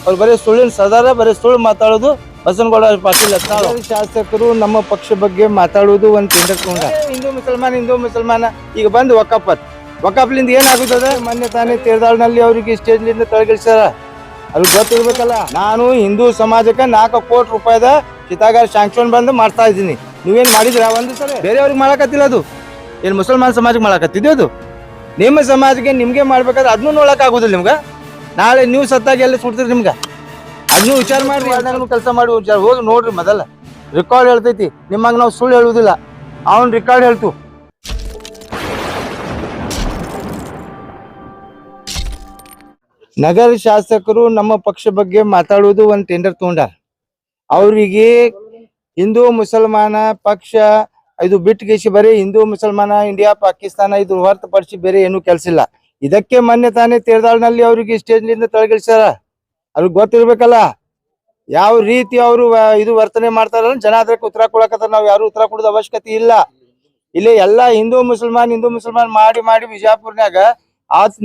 ಅವ್ರು ಬರೀ ಸುಳ್ಳಿನ ಸದಾರ ಬರೀ ಸುಳ್ಳು ಮಾತಾಡೋದು. ಬಸನಗೌಡ ಪಾಟೀಲ್ ಶಾಸಕರು ನಮ್ಮ ಪಕ್ಷ ಬಗ್ಗೆ ಮಾತಾಡುವುದು ಒಂದು ಟೆಂಡರ್ ತಗೊಂಡ ಹಿಂದೂ ಮುಸಲ್ಮಾನ ಈಗ ಬಂದು ವಕಾಫ್ಲಿಂದ ಏನಾಗುತ್ತದೆ. ಮೊನ್ನೆ ತಾನೇ ತೇರ್ದಾಳ್ನಲ್ಲಿ ಅವ್ರಿಗೆ ಸ್ಟೇಜ್ಲಿಂದ ಕೆಳಗಿಳಿಸ್ಯಾರ. ಅದು ಗೊತ್ತಿರ್ಬೇಕಲ್ಲ. ನಾನು ಹಿಂದೂ ಸಮಾಜಕ್ಕೆ 4 ಕೋಟಿ ರೂಪಾಯಿದ ಚಿತಾಗಾರ ಶಾಂಕ್ಷನ್ ಬಂದು ಮಾಡ್ತಾ ಇದ್ದೀನಿ. ನೀವೇನ್ ಮಾಡಿದ್ರ ಒಂದು ಸಲ ಬೇರೆಯವ್ರಿಗೆ ಮಾಡಕತ್ತಿಲ್ಲ. ಅದು ಏನ್ ಮುಸಲ್ಮಾನ್ ಸಮಾಜಕ್ಕೆ ಮಾಡಕತ್ತಿದ್ದೆ. ಅದು ನಿಮ್ಮ ಸಮಾಜಕ್ಕೆ ನಿಮ್ಗೆ ಮಾಡ್ಬೇಕಾದ್ರೆ ಅದನ್ನೂ ನೋಡಕ್ ಆಗುದಿಲ್ಲ ನಿಮ್ಗ. ನಾಳೆ ನೀವು ಸತ್ತಾಗ ಎಲ್ಲ ಸುಡ್ತೀರಿ ನಿಮ್ಗ. ಅದನ್ನು ವಿಚಾರ ಮಾಡ್ರಿ. ಯಾರು ಕೆಲಸ ಮಾಡಿ ಹೋಗಿ ನೋಡ್ರಿ. ಮೊದಲ ರೆಕಾರ್ಡ್ ಹೇಳ್ತೈತಿ. ನಿಮ್ಮಂಗ ನಾವು ಸುಳ್ಳು ಹೇಳುವುದಿಲ್ಲ. ಅವನ್ ರೆಕಾರ್ಡ್ ಹೇಳ್ತು. ನಗರ ಶಾಸಕರು ನಮ್ಮ ಪಕ್ಷ ಬಗ್ಗೆ ಮಾತಾಡುವುದು ಒಂದು ಟೆಂಡರ್ ತಗೊಂಡಾರ. ಅವರಿಗೆ ಹಿಂದೂ ಮುಸಲ್ಮಾನ ಪಕ್ಷ ಇದು ಬಿಟ್ಟು ಬರೀ ಹಿಂದೂ ಮುಸಲ್ಮಾನ ಇಂಡಿಯಾ ಪಾಕಿಸ್ತಾನ ಇದು ಹೊರತುಪಡಿಸಿ ಬೇರೆ ಏನು ಕೆಲಸ ಇಲ್ಲ. ಇದಕ್ಕೆ ಮೊನ್ನೆ ತಾನೇ ತೇರ್ದಾಳ್ನಲ್ಲಿ ಅವ್ರಿಗೆ ಸ್ಟೇಜ್ನಿಂದ ಕೆಳಗಿಳಿಸ್ಯಾರ. ಅವ್ರಿಗೆ ಗೊತ್ತಿರ್ಬೇಕಲ್ಲ ಯಾವ ರೀತಿ ಅವರು ಇದು ವರ್ತನೆ ಮಾಡ್ತಾರ. ಜನ ಅದಕ್ಕೆ ಉತ್ತರ ಕೊಡಕತ್ತಾರ. ನಾವು ಯಾರು ಉತ್ತರ ಕೊಡೋದು ಅವಶ್ಯಕತೆ ಇಲ್ಲ. ಇಲ್ಲಿ ಎಲ್ಲಾ ಹಿಂದೂ ಮುಸಲ್ಮಾನ್ ಮಾಡಿ ಬಿಜಾಪುರ್ನಾಗ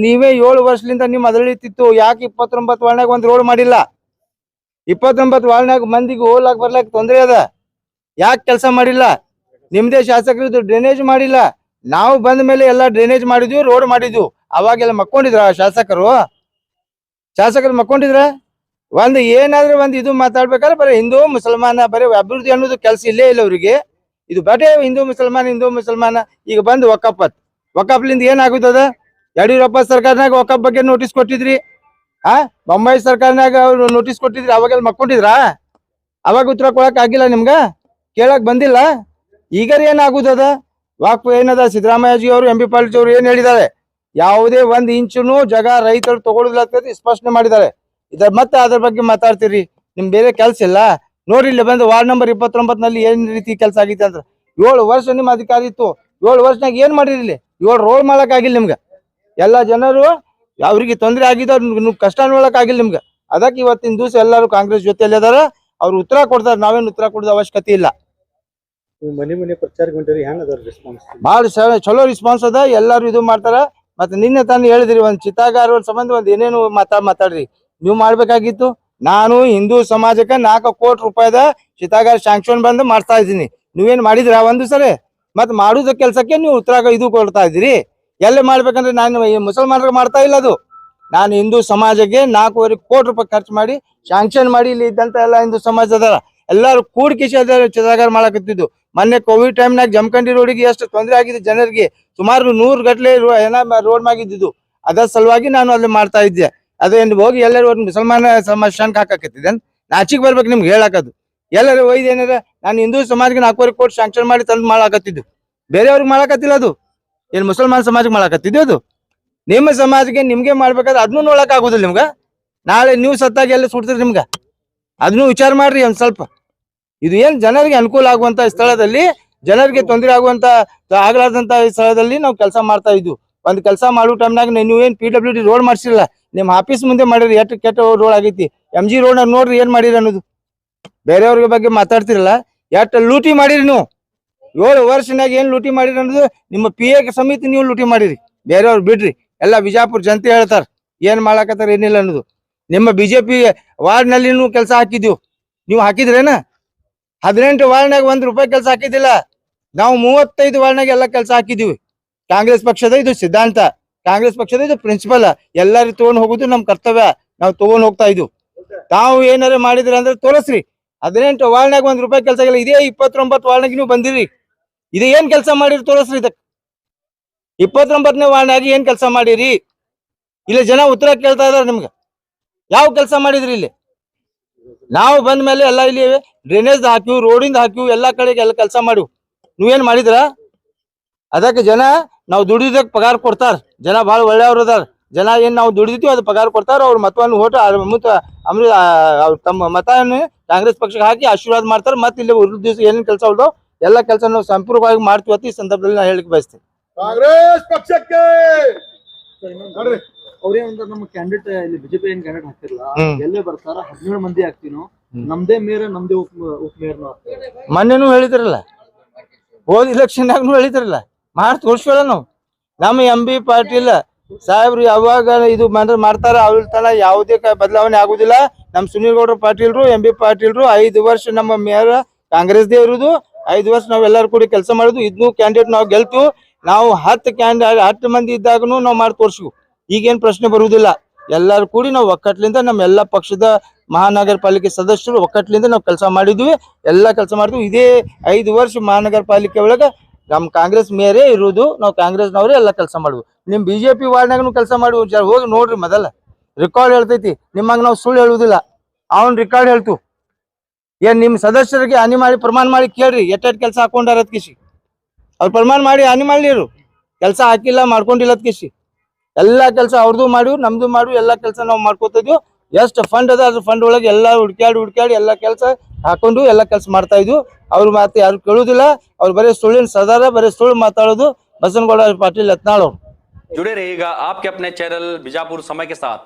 ನೀವೇ 7 ವರ್ಷದಿಂದ ನಿಮ್ ಅದಳಿತಿತ್ತು. ಯಾಕೆ 29 ವಾರ್ಡ್ನಾಗ ಒಂದ್ ರೋಡ್ ಮಾಡಿಲ್ಲ? 29 ವಾರ್ಡ್ನಾಗ ಮಂದಿಗೆ ಹೋಗ್ಲಾಕ್ ಬರ್ಲಾಕ್ ತೊಂದ್ರೆ ಅದ. ಯಾಕೆ ಕೆಲಸ ಮಾಡಿಲ್ಲ? ನಿಮ್ದೇ ಶಾಸಕರು ಡ್ರೈನೇಜ್ ಮಾಡಿಲ್ಲ. ನಾವು ಬಂದ ಮೇಲೆ ಎಲ್ಲಾ ಡ್ರೈನೇಜ್ ಮಾಡಿದ್ವಿ, ರೋಡ್ ಮಾಡಿದ್ವಿ. ಅವಾಗೆಲ್ಲ ಮಕ್ಕೊಂಡಿದ್ರ ಶಾಸಕರು ಮಕ್ಕೊಂಡಿದ್ರ? ಒಂದ್ ಏನಾದ್ರೆ ಒಂದ್ ಇದು ಮಾತಾಡ್ಬೇಕಾದ್ರೆ ಬರೀ ಹಿಂದೂ ಮುಸಲ್ಮಾನ ಬರೀ ಅಭಿವೃದ್ಧಿ ಅನ್ನೋದು ಕೆಲಸ ಇಲ್ಲೇ ಇಲ್ಲ ಅವ್ರಿಗೆ. ಇದು ಬರೇ ಹಿಂದೂ ಮುಸಲ್ಮಾನ ಈಗ ಬಂದು ವಕಾಫ್ಲಿಂದ ಏನಾಗುತ್ತದ? ಯಡಿಯೂರಪ್ಪ ಸರ್ಕಾರನಾಗ ವಕಾಫ್ ಬಗ್ಗೆ ನೋಟಿಸ್ ಕೊಟ್ಟಿದ್ರಿ. ಬೊಂಬಾಯಿ ಸರ್ಕಾರನಾಗ ಅವ್ರು ನೋಟಿಸ್ ಕೊಟ್ಟಿದ್ರಿ. ಅವಾಗೆಲ್ಲ ಮಕ್ಕೊಂಡಿದ್ರ? ಅವಾಗ ಉತ್ತರ ಕೊಡಕ್ ಆಗಿಲ್ಲ ನಿಮ್ಗ? ಕೇಳಕ್ ಬಂದಿಲ್ಲ? ಈಗಾರ ಏನಾಗುದದ? ವಾಕ್ ಏನದ? ಸಿದ್ದರಾಮಯ್ಯಜಿ ಅವರು ಎಂ ಬಿ ಪಾಟೀಲ್ ಅವರು ಏನ್ ಹೇಳಿದ್ದಾರೆ? ಯಾವುದೇ 1 ಇಂಚುನು ಜಾಗ ರೈತರು ತಗೊಳುದಿಲ್ಲ ಅಂತ ಸ್ಪಷ್ಟನೆ ಮಾಡಿದ್ದಾರೆ. ಮತ್ತೆ ಅದ್ರ ಬಗ್ಗೆ ಮಾತಾಡ್ತೀರಿ. ನಿಮ್ ಬೇರೆ ಕೆಲ್ಸ ಇಲ್ಲ ನೋಡ್ರಿ. ಇಲ್ಲಿ ಬಂದು ವಾರ್ಡ್ ನಂಬರ್ 29ನಲ್ಲಿ ಏನ್ ರೀತಿ ಕೆಲಸ ಆಗಿತ್ತು ಅಂತ 7 ವರ್ಷ ನಿಮ್ ಅಧಿಕಾರ ಇತ್ತು. 7 ವರ್ಷನಾಗ ಏನ್ ಮಾಡಿರಿ? ಇಲ್ಲಿ 7 ರೋಡ್ ಮಾಡಕ್ ಆಗಿಲ್ಲ ನಿಮ್ಗ. ಎಲ್ಲಾ ಜನರು ಅವ್ರಿಗೆ ತೊಂದರೆ ಆಗಿದ್ದು ಕಷ್ಟ ನೋಡಕ್ ಆಗಿಲ್ಲ ನಿಮ್ಗ. ಅದಕ್ಕೆ ಇವತ್ತಿನ ದಿವಸ ಎಲ್ಲರೂ ಕಾಂಗ್ರೆಸ್ ಜೊತೆಯಲ್ಲಿ ಅದಾರ. ಅವ್ರು ಉತ್ತರ ಕೊಡ್ತಾರೆ. ನಾವೇನು ಉತ್ತರ ಕೊಡೋದು ಅವಶ್ಯಕತೆ ಇಲ್ಲ. ಮನೆ ಪ್ರಚಾರ ರೆಸ್ಪಾನ್ಸ್ ಬಾಳ ಚಲೋ ರೆಸ್ಪಾನ್ಸ್ ಅದ. ಎಲ್ಲಾರು ಇದು ಮಾಡ್ತಾರ. ಮತ್ತೆ ನಿನ್ನೆ ತಾನು ಹೇಳಿದ್ರಿ ಒಂದ್ ಚಿತಾಗಾರ ಸಂಬಂಧ ಒಂದ್ ಏನೇನು ಮಾತಾಡ್ರಿ. ನೀವು ಮಾಡ್ಬೇಕಾಗಿತ್ತು. ನಾನು ಹಿಂದೂ ಸಮಾಜಕ್ಕೆ 4 ಕೋಟಿ ರೂಪಾಯಿದ ಚಿತಾಗಾರ ಶಾಂಕ್ಷನ್ ಬಂದು ಮಾಡ್ತಾ ಇದ್ದೀನಿ. ನೀವೇನ್ ಮಾಡಿದ್ರ ಒಂದು ಸಲ? ಮತ್ ಮಾಡುದ ಕೆಲ್ಸಕ್ಕೆ ನೀವು ಉತ್ತರ ಇದು ಕೊಡ್ತಾ ಇದ್ದೀರಿ. ಎಲ್ಲ ಮಾಡ್ಬೇಕಂದ್ರೆ ನಾನು ಮುಸಲ್ಮಾನರಿಗೆ ಮಾಡ್ತಾ ಇಲ್ಲ. ಅದು ನಾನು ಹಿಂದೂ ಸಮಾಜಕ್ಕೆ 4.5 ಕೋಟಿ ರೂಪಾಯಿ ಖರ್ಚು ಮಾಡಿ ಶಾಂಕ್ಷನ್ ಮಾಡಿ ಇಲ್ಲಿ ಇದ್ದಂತ ಎಲ್ಲ ಹಿಂದೂ ಸಮಾಜ ಅದಾರ. ಎಲ್ಲಾರು ಕೂಡ್ಕಿಸಿ ಚಿತಾಗಾರ ಮಾಡಕತ್ತಿದ್ದು. ಮೊನ್ನೆ ಕೋವಿಡ್ ಟೈಮ್ನಾಗ ಜಮಖಂಡಿ ರೋಡಿಗೆ ಎಷ್ಟು ತೊಂದರೆ ಆಗಿದೆ ಜನರಿಗೆ. ಸುಮಾರು 100 ಗಟ್ಲೆ ರೋಡ್ ಮಾಡಿದ್ದು. ಅದರ ಸಲುವಾಗಿ ನಾನು ಅಲ್ಲಿ ಮಾಡ್ತಾ ಇದ್ದೆ. ಅದೇನು ಹೋಗಿ ಎಲ್ಲರೂ ಮುಸಲ್ಮಾನ ಸಮಾಜಕ್ಕೆ ಹಾಕಕತ್ತಿದ್ದೇನೆ. ನಾಚಿಕ್ ಬರ್ಬೇಕು ನಿಮ್ಗೆ ಹೇಳಕದು. ಎಲ್ಲರೂ ಒಯ್ದು ಏನಾರ ನಾನು ಹಿಂದೂ ಸಮಾಜಕ್ಕೆ 4.5 ಕೋಟಿ ಶಾಂಕ್ಷನ್ ಮಾಡಿ ತಂದು ಮಾಡಾಕತ್ತಿದ್ದು. ಬೇರೆಯವ್ರಿಗೆ ಮಾಡಕತ್ತಿಲ್ಲ. ಅದು ಏನ್ ಮುಸಲ್ಮಾನ್ ಸಮಾಜಕ್ಕೆ ಮಾಡಾಕತ್ತಿದ್ದು. ಅದು ನಿಮ್ಮ ಸಮಾಜಕ್ಕೆ ನಿಮ್ಗೆ ಮಾಡ್ಬೇಕಾದ್ರೆ ಅದನ್ನೂ ನೋಡಕ್ ಆಗುದಿಲ್ಲ ನಿಮ್ಗ. ನಾಳೆ ನೀವು ಸತ್ತಾಗ ಎಲ್ಲ ಸುಡ್ತೀರಿ ನಿಮ್ಗ. ಅದನ್ನು ವಿಚಾರ ಮಾಡ್ರಿ ಒಂದ್ ಸ್ವಲ್ಪ. ಇದು ಏನ್ ಜನರಿಗೆ ಅನುಕೂಲ ಆಗುವಂತ ಸ್ಥಳದಲ್ಲಿ, ಜನರಿಗೆ ತೊಂದರೆ ಆಗುವಂತ ಆಗ್ಲಾರ್ದಂತ ಸ್ಥಳದಲ್ಲಿ ನಾವು ಕೆಲಸ ಮಾಡ್ತಾ ಇದ್ವು. ಒಂದ್ ಕೆಲಸ ಮಾಡೋ ಟೈಮ್ನಾಗ ನೀವೇನ್ PWD ರೋಡ್ ಮಾಡ್ಸಿಲ್ಲ. ನಿಮ್ ಆಫೀಸ್ ಮುಂದೆ ಮಾಡಿರಿ. ಎಷ್ಟು ಕೆಟ್ಟ ರೋಡ್ ಆಗೈತಿ. MG ರೋಡ್ ನೋಡ್ರಿ ಏನ್ ಮಾಡಿರಿ ಅನ್ನೋದು. ಬೇರೆಯವ್ರಿಗೆ ಬಗ್ಗೆ ಮಾತಾಡ್ತಿರಲ್ಲ. ಎಷ್ಟು ಲೂಟಿ ಮಾಡಿರಿ ನೀವು. 7 ವರ್ಷನಾಗ ಏನ್ ಲೂಟಿ ಮಾಡಿರಿ ಅನ್ನೋದು ನಿಮ್ಮ PA ಸಮಿತಿ ನೀವು ಲೂಟಿ ಮಾಡಿರಿ. ಬೇರೆಯವ್ರು ಬಿಡ್ರಿ. ಎಲ್ಲ ಬಿಜಾಪುರ ಜನತೆ ಹೇಳ್ತಾರ ಏನ್ ಮಾಡಾಕತ್ತಾರ ಏನಿಲ್ಲ ಅನ್ನೋದು. ನಿಮ್ಮ BJP ವಾರ್ಡ್ ನಲ್ಲಿ ಕೆಲಸ ಹಾಕಿದ್ವು. ನೀವು ಹಾಕಿದ್ರೇನ? 18 ವಾರ್ಡ್ನಾಗ 1 ರೂಪಾಯಿ ಕೆಲಸ ಹಾಕಿದ್ದಿಲ್ಲ. ನಾವು 35 ವಾರ್ಡ್ನಾಗ ಎಲ್ಲ ಕೆಲಸ ಹಾಕಿದ್ವಿ. ಕಾಂಗ್ರೆಸ್ ಪಕ್ಷದ ಇದು ಸಿದ್ಧಾಂತ, ಕಾಂಗ್ರೆಸ್ ಪಕ್ಷದ ಇದು ಪ್ರಿನ್ಸಿಪಲ್. ಎಲ್ಲಾರು ತಗೊಂಡ್ ಹೋಗುದು ನಮ್ ಕರ್ತವ್ಯ. ನಾವು ತಗೊಂಡ್ ಹೋಗ್ತಾ ಇದ್ವು. ತಾವು ಏನಾರ ಮಾಡಿದ್ರಿ ಅಂದ್ರೆ ತೋರಿಸ್ರಿ. 18 ವಾರ್ಡ್ನಾಗ 1 ರೂಪಾಯಿ ಕೆಲಸ ಆಗಿಲ್ಲ. ಇದೇ 29 ವಾರ್ಡ್ನಾಗ ನೀವು ಬಂದಿರಿ. ಇದು ಏನ್ ಕೆಲಸ ಮಾಡಿರಿ ತೋರಿಸ್ರಿ. ಇದಕ್ಕೆ 29ನೇ ವಾರ್ಡ್ನಾಗ ಏನ್ ಕೆಲಸ ಮಾಡಿರಿ? ಇಲ್ಲಿ ಜನ ಉತ್ತರ ಕೇಳ್ತಾ ಇದಾರೆ ನಿಮ್ಗೆ. ಯಾವ ಕೆಲಸ ಮಾಡಿದ್ರಿ ಇಲ್ಲಿ? ನಾವು ಬಂದ ಮೇಲೆ ಎಲ್ಲ ಇಲ್ಲಿ ಡ್ರೈನೇಜ್ ಹಾಕಿವ್, ರೋಡಿಂದ ಹಾಕಿವ್, ಎಲ್ಲಾ ಕಡೆಗೆ ಎಲ್ಲ ಕೆಲಸ ಮಾಡಿವ್. ನೀವೇನ್ ಮಾಡಿದ್ರ? ಅದಕ್ಕೆ ಜನ ನಾವು ದುಡಿದಕ್ಕೆ ಪಗಾರ ಕೊಡ್ತಾರ. ಜನ ಬಹಳ ಒಳ್ಳೆಯವ್ರು ಅದಾರ. ಜನ ಏನ್ ನಾವು ದುಡಿದಿದ್ವಿ ಅದು ಪಗಾರ ಕೊಡ್ತಾರ. ಅವ್ರ ಮತವನ್ನು ತಮ್ಮ ಮತವನ್ನು ಕಾಂಗ್ರೆಸ್ ಪಕ್ಷಕ್ಕೆ ಹಾಕಿ ಆಶೀರ್ವಾದ ಮಾಡ್ತಾರ. ಮತ್ತೆ ಇಲ್ಲಿ ಉಳಿದ ದಿವಸ ಏನೇನ್ ಕೆಲಸ ಉಳ್ದೋ ಎಲ್ಲ ಕೆಲಸ ನಾವು ಸಂಪೂರ್ಣವಾಗಿ ಮಾಡ್ತೀವಿ. ಈ ಸಂದರ್ಭದಲ್ಲಿ ನಾ ಹೇಳಿಕ್ ಬಯಸ್ತೇನೆ. ಕಾಂಗ್ರೆಸ್ ಪಕ್ಷಕ್ಕೆ ಅವ್ರೇನಂತ ನಮ್ಮ ಕ್ಯಾಂಡಿಡೇಟ್ ಇಲ್ಲಿ ಬಿಜೆಪಿ ಏನ್ ಕ್ಯಾಂಡಿಡೇಟ್ ಹಾಕ್ತಿರಲ್ಲ, ಎಲ್ಲೇ ಬರ್ತಾರ 17 ಮಂದಿ ಹಾಕ್ತಿನೋ, ನಮ್ದೇ ಮೇಯರ್ ನಮ್ದೇ ಉಪ ಮೇಯರ್ ಮೊನ್ನೆನೂ ಹೇಳಿದ್ರಲ್ಲ, ಹೋದ್ ಇಲೆಕ್ಷನ್ ಹೇಳಿದ್ರಲ್ಲ, ಮಾಡಿ ತೋರ್ಸ್ಕೊಳ್ಳ ನಾವು. ನಮ್ಮ MB ಪಾಟೀಲ್ ಸಾಹೇಬ್ರು ಯಾವಾಗ ಇದು ಮಾಡ್ತಾರ ಅವ್ರ ತನ ಯಾವುದೇ ಬದಲಾವಣೆ ಆಗುದಿಲ್ಲ. ನಮ್ ಸುನೀಲ್ ಗೌಡ್ರ ಪಾಟೀಲ್ರು MB ಪಾಟೀಲ್ರು 5 ವರ್ಷ ನಮ್ಮ ಮೇಯರ್ ಕಾಂಗ್ರೆಸ್ ದೇ ಇರುದು 5 ವರ್ಷ ನಾವ್ ಎಲ್ಲಾರು ಕೂಡಿ ಕೆಲಸ ಮಾಡುದು. ಇದನ್ನು ಕ್ಯಾಂಡಿಡೇಟ್ ನಾವು ಗೆಲ್ತು. ನಾವು 10 ಮಂದಿ ಇದ್ದಾಗನು ನಾವು ಮಾಡಿ ತೋರ್ಸಿವು. ಈಗೇನ್ ಪ್ರಶ್ನೆ ಬರುವುದಿಲ್ಲ. ಎಲ್ಲಾರು ಕೂಡಿ ನಾವು ಒಕ್ಕಟ್ಲಿಂದ ನಮ್ಮ ಎಲ್ಲಾ ಪಕ್ಷದ ಮಹಾನಗರ ಪಾಲಿಕೆ ಸದಸ್ಯರು ಒಕ್ಕಟ್ಲಿಂದ ನಾವು ಕೆಲಸ ಮಾಡಿದ್ವಿ. ಎಲ್ಲಾ ಕೆಲಸ ಮಾಡಿದ್ವಿ. ಇದೇ 5 ವರ್ಷ ಮಹಾನಗರ ಪಾಲಿಕೆ ಒಳಗ ನಮ್ ಕಾಂಗ್ರೆಸ್ ಮೇಯರೇ ಇರುವುದು. ನಾವು ಕಾಂಗ್ರೆಸ್ನವ್ರೆ ಎಲ್ಲಾ ಕೆಲಸ ಮಾಡುದು. ನಿಮ್ BJP ವಾರ್ಡ್ನಾಗನು ಕೆಲಸ ಮಾಡಿ ಹೋಗಿ ನೋಡ್ರಿ. ಮೊದಲ ರೆಕಾರ್ಡ್ ಹೇಳ್ತೈತಿ. ನಿಮ್ಮಂಗ ನಾವು ಸುಳ್ಳು ಹೇಳುವುದಿಲ್ಲ. ಅವನ್ ರೆಕಾರ್ಡ್ ಹೇಳ್ತು. ಏನ್ ನಿಮ್ ಸದಸ್ಯರಿಗೆ ಹಾನಿ ಮಾಡಿ ಪ್ರಮಾಣ ಮಾಡಿ ಕೇಳ್ರಿ ಎಟ್ಟೆಟ್ ಕೆಲಸ ಹಾಕೊಂಡಾರ ಕಿಸಿ. ಅವ್ರು ಪ್ರಮಾಣ ಮಾಡಿ ಹಾನಿ ಮಾಡ್ಲಿರು. ಕೆಲಸ ಹಾಕಿಲ್ಲ ಮಾಡ್ಕೊಂಡಿಲ್ಲ ಕಿಸಿ. ಎಲ್ಲಾ ಕೆಲಸ ಅವ್ರದ್ದು ಮಾಡಿ ನಮ್ದು ಮಾಡಿ ಎಲ್ಲಾ ಕೆಲಸ ನಾವು ಮಾಡ್ಕೋತಿದ್ವಿ. ಎಷ್ಟು ಫಂಡ್ ಅದ ಅದ್ರ ಫಂಡ್ ಒಳಗೆ ಎಲ್ಲಾ ಹುಡ್ಕ್ಯಾಡಿ ಎಲ್ಲಾ ಕೆಲಸ ಹಾಕೊಂಡು ಎಲ್ಲಾ ಕೆಲಸ ಮಾಡ್ತಾ ಇದ್ವು. ಅವ್ರ ಮಾತು ಯಾರು ಕೇಳುದಿಲ್ಲ. ಅವ್ರು ಬರೀ ಸುಳ್ಳಿನ ಸದಾರ ಬರೀ ಸುಳ್ಳು ಮಾತಾಡೋದು. ಬಸನಗೌಡ ಪಾಟೀಲ್ ಯತ್ನಾಳ್ ಅವ್ರು. जुड़े रहिएगा आपके अपने चैनल बीजापुर समय के साथ।